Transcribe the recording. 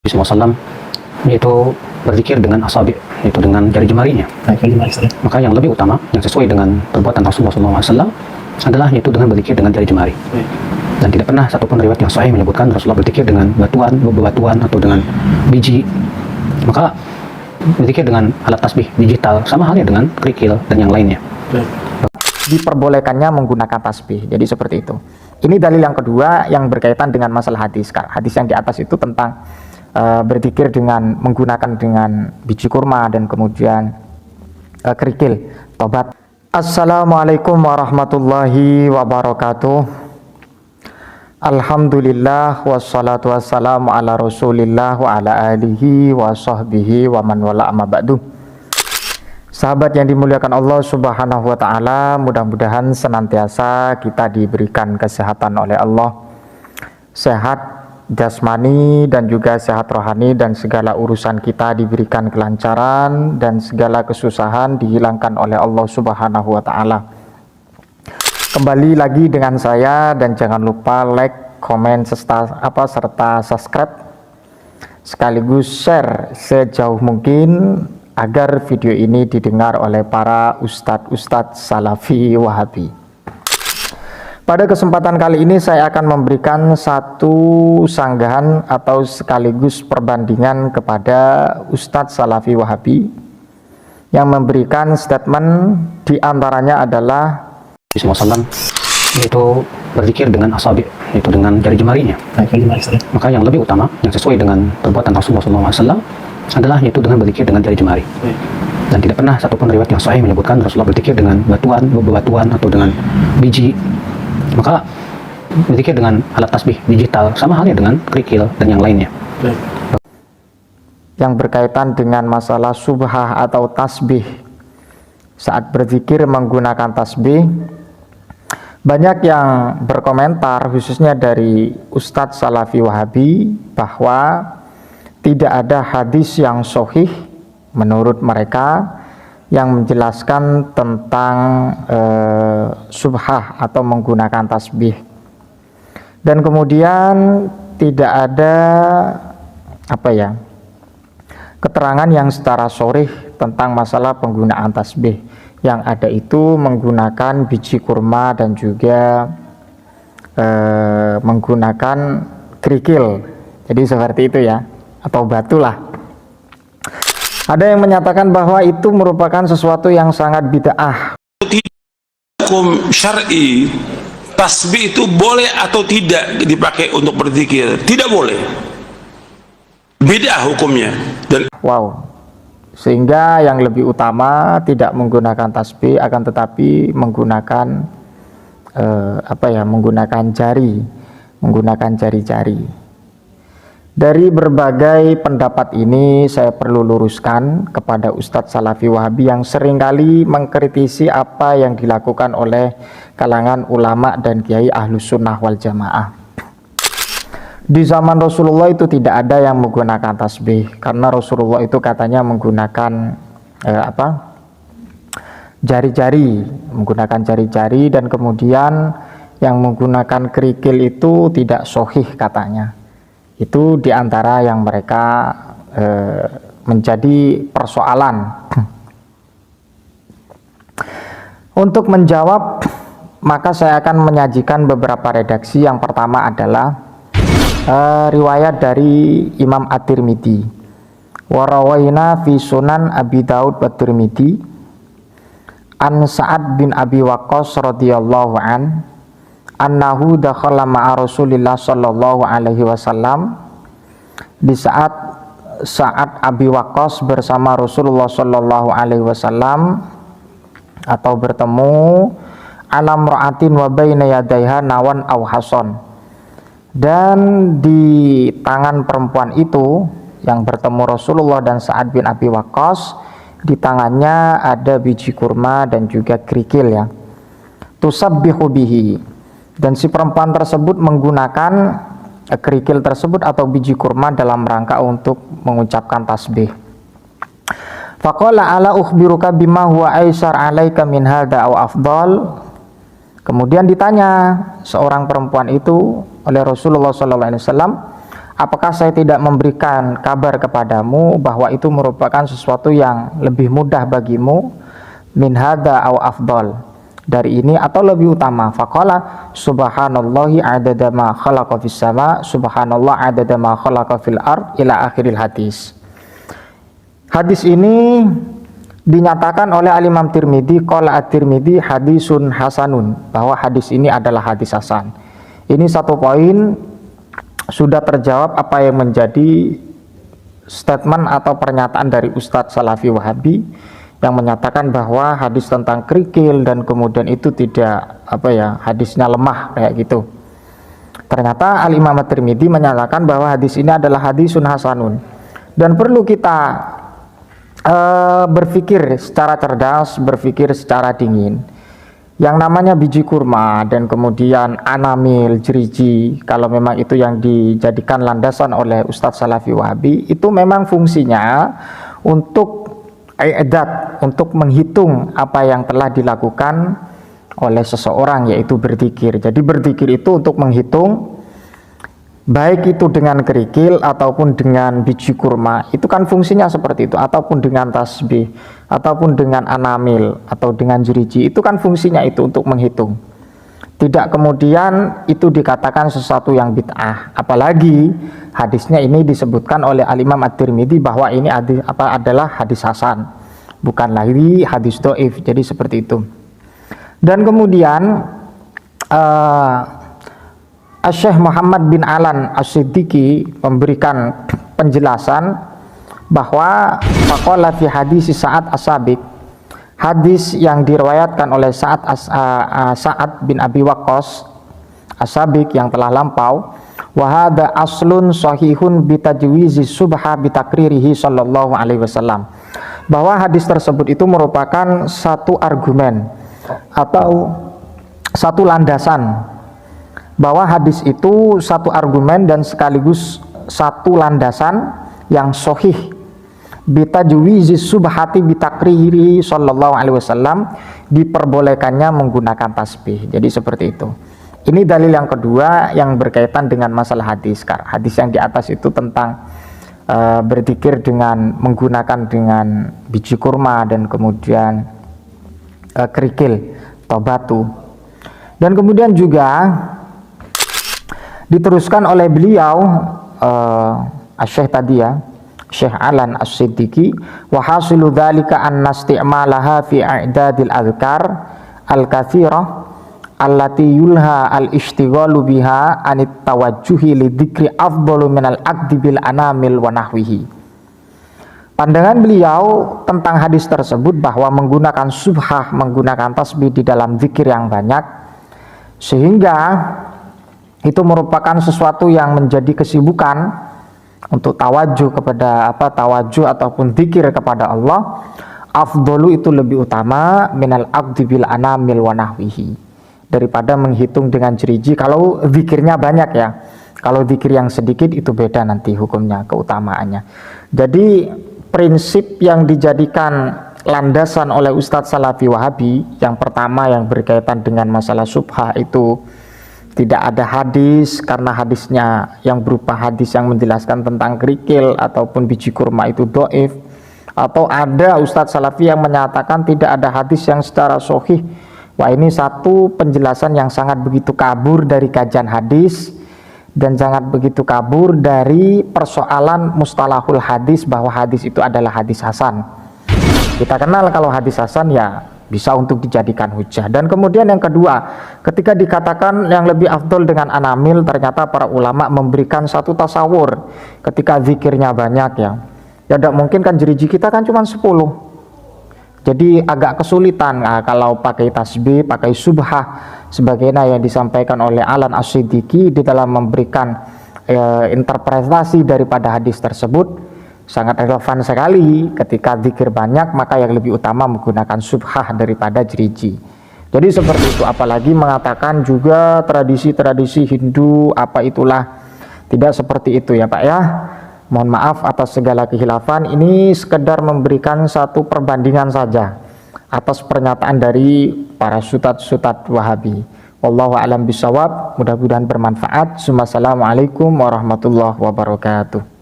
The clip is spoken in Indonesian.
SAW, yaitu berzikir dengan asabi, yaitu dengan jari jemarinya. Maka yang lebih utama, yang sesuai dengan perbuatan Rasulullah SAW adalah yaitu dengan berzikir dengan jari jemari. Dan tidak pernah satupun riwayat yang sahih menyebutkan Rasulullah berzikir dengan bebatuan atau dengan biji. Maka berzikir dengan alat tasbih digital sama halnya dengan kerikil dan yang lainnya. Diperbolehkannya menggunakan tasbih. Jadi seperti itu. Ini dalil yang kedua yang berkaitan dengan masalah hadis. Hadis yang di atas itu tentang berzikir dengan menggunakan dengan biji kurma dan kemudian kerikil, tobat. Assalamualaikum warahmatullahi wabarakatuh. Alhamdulillah wassalatu wassalamu ala rasulillah wa ala alihi wa sahbihi wa man wala amma ba'du. Sahabat yang dimuliakan Allah subhanahu wa ta'ala, mudah-mudahan senantiasa kita diberikan kesehatan oleh Allah, sehat jasmani dan juga sehat rohani, dan segala urusan kita diberikan kelancaran dan segala kesusahan dihilangkan oleh Allah subhanahu wa ta'ala. Kembali lagi dengan saya, dan jangan lupa like, komen, serta subscribe, sekaligus share sejauh mungkin agar video ini didengar oleh para ustadz salafi wahabi. Pada kesempatan kali ini saya akan memberikan satu sanggahan atau sekaligus perbandingan kepada ustadz salafi wahabi yang memberikan statement, diantaranya adalah SAW, yaitu berzikir dengan asabi, yaitu dengan jari jemarinya. Maka yang lebih utama, yang sesuai dengan perbuatan Rasulullah SAW adalah yaitu dengan berzikir dengan jari jemari. Dan tidak pernah satupun riwayat yang sahih menyebutkan Rasulullah berzikir dengan bebatuan atau dengan biji. Maka berzikir dengan alat tasbih digital sama halnya dengan kerikil dan yang lainnya. Yang berkaitan dengan masalah subhah atau tasbih, saat berzikir menggunakan tasbih, banyak yang berkomentar, khususnya dari Ustadz Salafi Wahabi, bahwa tidak ada hadis yang sahih menurut mereka yang menjelaskan tentang subhah atau menggunakan tasbih. Dan kemudian tidak ada keterangan yang secara sharih tentang masalah penggunaan tasbih. Yang ada itu menggunakan biji kurma dan juga menggunakan kerikil. Jadi seperti itu ya, atau batu lah. Ada yang menyatakan bahwa itu merupakan sesuatu yang sangat bid'ah. Hukum syar'i, tasbih itu boleh atau tidak dipakai untuk berzikir? Tidak boleh. Bid'ah hukumnya. Dan sehingga yang lebih utama tidak menggunakan tasbih, akan tetapi menggunakan menggunakan jari-jari. Dari berbagai pendapat ini saya perlu luruskan kepada Ustadz Salafi Wahabi yang seringkali mengkritisi apa yang dilakukan oleh kalangan ulama dan kiai Ahlus Sunnah wal Jamaah. Di zaman Rasulullah itu tidak ada yang menggunakan tasbih, karena Rasulullah itu katanya menggunakan menggunakan jari-jari, dan kemudian yang menggunakan kerikil itu tidak sahih katanya. Itu diantara yang mereka menjadi persoalan. Untuk menjawab, maka saya akan menyajikan beberapa redaksi. Yang pertama adalah riwayat dari Imam At-Tirmidzi. Warawayna fi Sunan Abi Daud wa Tirmidzi an Sa'ad bin Abi Waqqas radhiyallahu an annahu dakhala ma'a Rasulillah sallallahu alaihi wasallam. Di saat Sa'ad Abi Waqqas bersama Rasulullah sallallahu alaihi wasallam atau bertemu alam ra'atin wa baina yadaiha nawan aw hason. Dan di tangan perempuan itu yang bertemu Rasulullah dan Sa'ad bin Abi Waqqas, di tangannya ada biji kurma dan juga kerikil ya. Tusabbihu bihi. Dan si perempuan tersebut menggunakan kerikil tersebut atau biji kurma dalam rangka untuk mengucapkan tasbih. Faqala ala ukhbiruka bima huwa aisar alaika min hadza aw afdal. Kemudian ditanya seorang perempuan itu oleh Rasulullah SAW, apakah saya tidak memberikan kabar kepadamu bahwa itu merupakan sesuatu yang lebih mudah bagimu, min hadza au afdal, dari ini atau lebih utama. Faqala subhanallahi adada ma khalaqa fis sama, subhanallah adada ma khalaqa fil ard, ila akhiril hadis. Hadis ini dinyatakan oleh Al-Imam Tirmidzi, qala at-Tirmidzi hadisun hasanun, bahwa hadis ini adalah hadis hasan. Ini satu poin sudah terjawab apa yang menjadi statement atau pernyataan dari Ustadz Salafi Wahabi yang menyatakan bahwa hadis tentang kerikil dan kemudian itu tidak hadisnya lemah kayak gitu. Ternyata Al-Imam At-Tirmidzi menyatakan bahwa hadis ini adalah hadisun hasanun, dan perlu kita berpikir secara cerdas, berpikir secara dingin. Yang namanya biji kurma dan kemudian anamil, jeriji, kalau memang itu yang dijadikan landasan oleh Ustadz Salafi Wahabi, itu memang fungsinya untuk untuk menghitung apa yang telah dilakukan oleh seseorang, yaitu berzikir. Jadi berzikir itu untuk menghitung, baik itu dengan kerikil ataupun dengan biji kurma, itu kan fungsinya seperti itu, ataupun dengan tasbih, ataupun dengan anamil atau dengan jeriji, itu kan fungsinya itu untuk menghitung. Tidak kemudian itu dikatakan sesuatu yang bid'ah, apalagi hadisnya ini disebutkan oleh Al-Imam At-Tirmidzi bahwa ini adalah hadis hasan, bukan lagi hadis dhaif. Jadi seperti itu. Dan kemudian Syekh Muhammad bin Alan As-Siddiqi memberikan penjelasan bahwa faqala fi hadis Sa'ad As-Sabiq, hadis yang diriwayatkan oleh Sa'ad bin Abi Waqqas As-Sabiq yang telah lampau, wa hadza aslun sahihun bi tajwizi subha bi takririhi sallallahu alaihi wasallam, bahwa hadis tersebut itu merupakan satu argumen atau satu landasan, bahwa hadis itu satu argumen dan sekaligus satu landasan yang sahih bitajwizi subhati bitakriri sallallahu alaihi wasallam, diperbolehkannya menggunakan tasbih. Jadi seperti itu. Ini dalil yang kedua yang berkaitan dengan masalah hadis. Hadis yang di atas itu tentang berzikir dengan menggunakan dengan biji kurma dan kemudian kerikil atau batu. Dan kemudian juga diteruskan oleh beliau Syekh tadi ya, Syekh Alan As-Siddiqi, wa hasilu dzalika anna isti'malaha fi i'dadil azkar al-katsirah allati yulha al-ishtighalu biha anit tawajjuhi li dzikri afdalu minal aqdi bil anamil wa nahwihi. Pandangan beliau tentang hadis tersebut bahwa menggunakan subhah, menggunakan tasbih di dalam zikir yang banyak, sehingga itu merupakan sesuatu yang menjadi kesibukan untuk tawajuh kepada tawajuh ataupun zikir kepada Allah, afdalu itu lebih utama minal aqdi bil anamil wa nahwihi, daripada menghitung dengan jeriji kalau zikirnya banyak ya. Kalau zikir yang sedikit itu beda nanti hukumnya, keutamaannya. Jadi prinsip yang dijadikan landasan oleh Ustadz Salafi Wahabi yang pertama yang berkaitan dengan masalah subhah itu tidak ada hadis, karena hadisnya yang berupa hadis yang menjelaskan tentang kerikil ataupun biji kurma itu dhaif, atau ada Ustadz Salafi yang menyatakan tidak ada hadis yang secara sahih. Wah, ini satu penjelasan yang sangat begitu kabur dari kajian hadis dan sangat begitu kabur dari persoalan mustalahul hadis, bahwa hadis itu adalah hadis hasan. Kita kenal kalau hadis hasan ya bisa untuk dijadikan hujah. Dan kemudian yang kedua, ketika dikatakan yang lebih afdol dengan anamil, ternyata para ulama memberikan satu tasawur ketika zikirnya banyak ya tidak mungkin kan jeriji kita kan cuma 10, jadi agak kesulitan kalau pakai tasbih, pakai subhah sebagaimana yang disampaikan oleh Alan As-Siddiqi di dalam memberikan interpretasi daripada hadis tersebut. Sangat relevan sekali ketika zikir banyak, maka yang lebih utama menggunakan subhah daripada jeriji. Jadi seperti itu, apalagi mengatakan juga tradisi-tradisi Hindu apa itulah, tidak seperti itu ya Pak ya. Mohon maaf atas segala kehilafan, ini sekedar memberikan satu perbandingan saja atas pernyataan dari para sutad-sutad Wahabi. Wallahu a'lam bishawab. Mudah-mudahan bermanfaat. Assalamualaikum warahmatullahi wabarakatuh.